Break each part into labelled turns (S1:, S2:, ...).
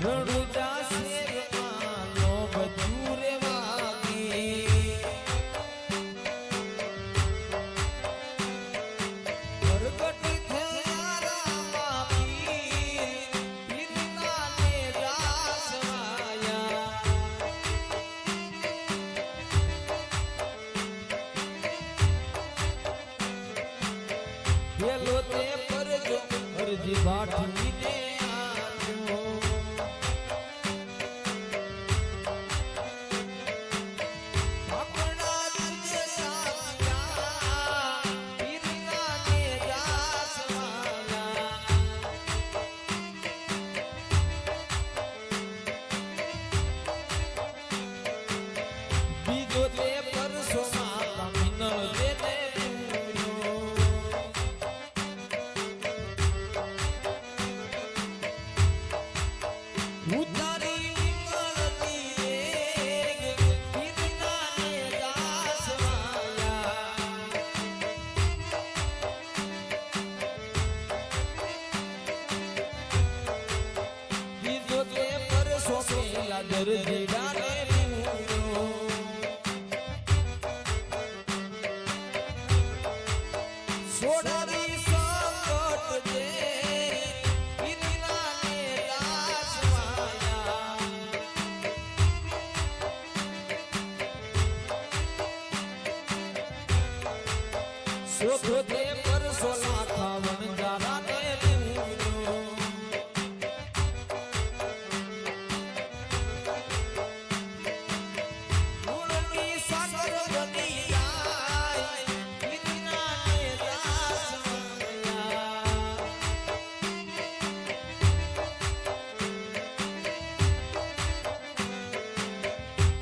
S1: રણુજા શેરમાં નો બધું રેવાગે પ્રગટ થયા રામા પીર પીરના ને રાસવાયા પેલો તે પરજો અરજી બાઠીને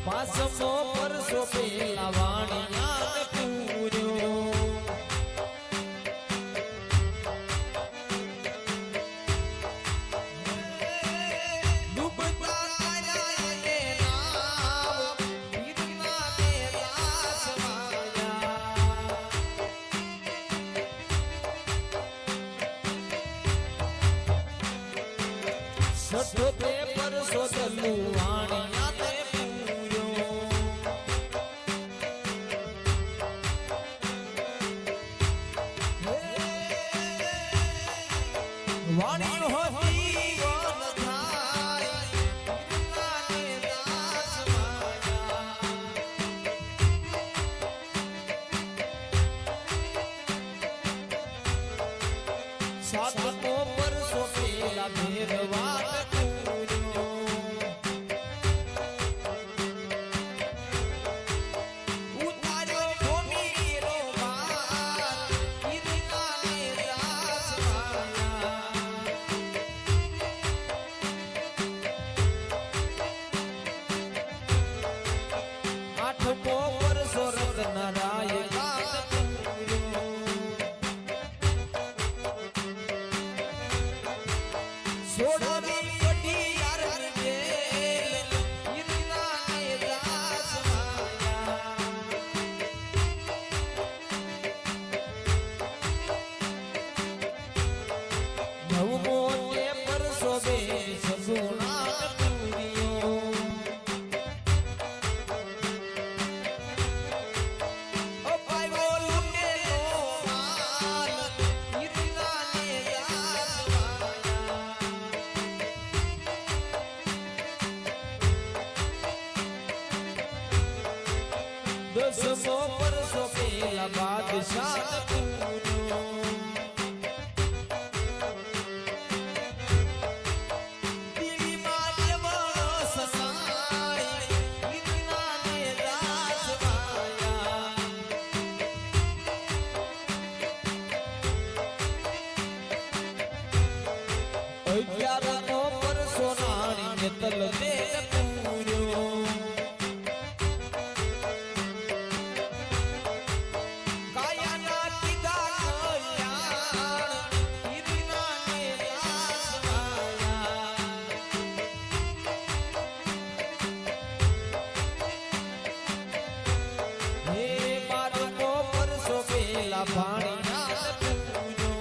S1: પાસમો પરસો પેલા વાણિયા પૂર્યો ડૂબતા તારા ને નામ પીરના ને રાસવાયા સતો તે પરસો ચલું વાણિયા વાણી હોતી વન થાય નાને દાસવાયા સાતમો પરસો પેલા ભેરવાટ પૂર્યો ઉતાર્યો ભૂમિ રો ભાર પીરના ને દાસવાયા આઠમો પરસો રત્નરાય ગાત પૂર્યો સોડાની કઢિયાર જેલ પીરના ને દાસવાયા નવમો તે પરસો બે સસુનાથ પૂર્યો દસમો પરસો પેલા બાદશાહ પૂર્યો દિલ્હીમાં જમણો સસાય પીરના ને દાસવાયા અગિયારમો પરસો નાણી ને તલ દેલ પૂર્યો ભાણિયા પૂર્યો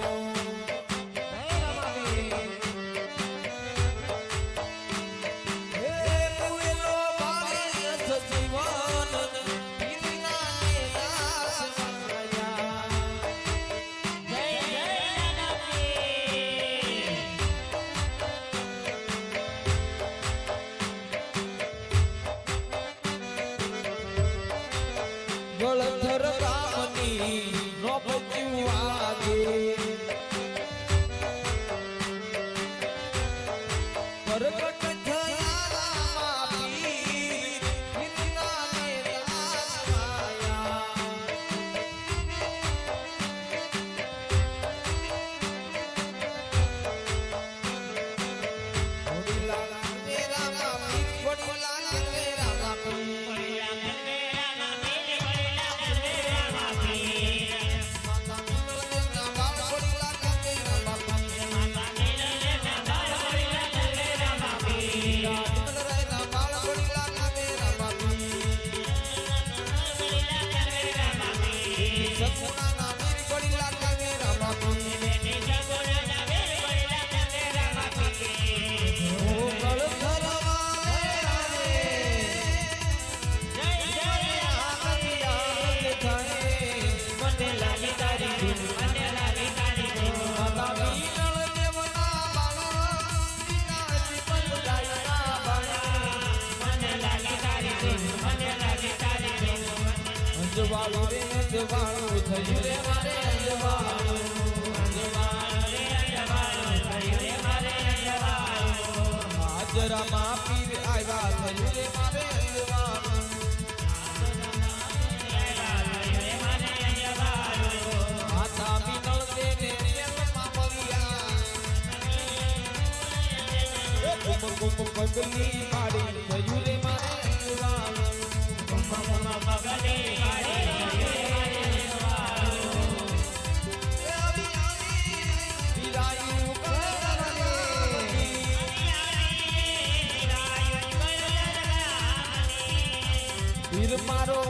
S1: અંજવાળું રે અંજવાળું થયું રે મારે અંજવાળું હાજરામાં પીર આવ્યા થયું રે મારે અંજવાળું આતા મિનળ દે ને તેલમાં મળ્યા કુમ કુમ પગલી પાડી થયું રે મારે અંજવાળું વીર મારો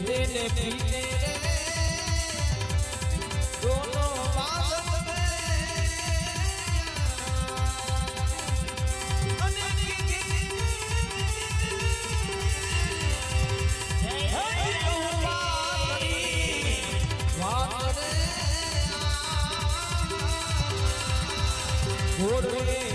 S1: तेने पीने दोनों बात में घोड़े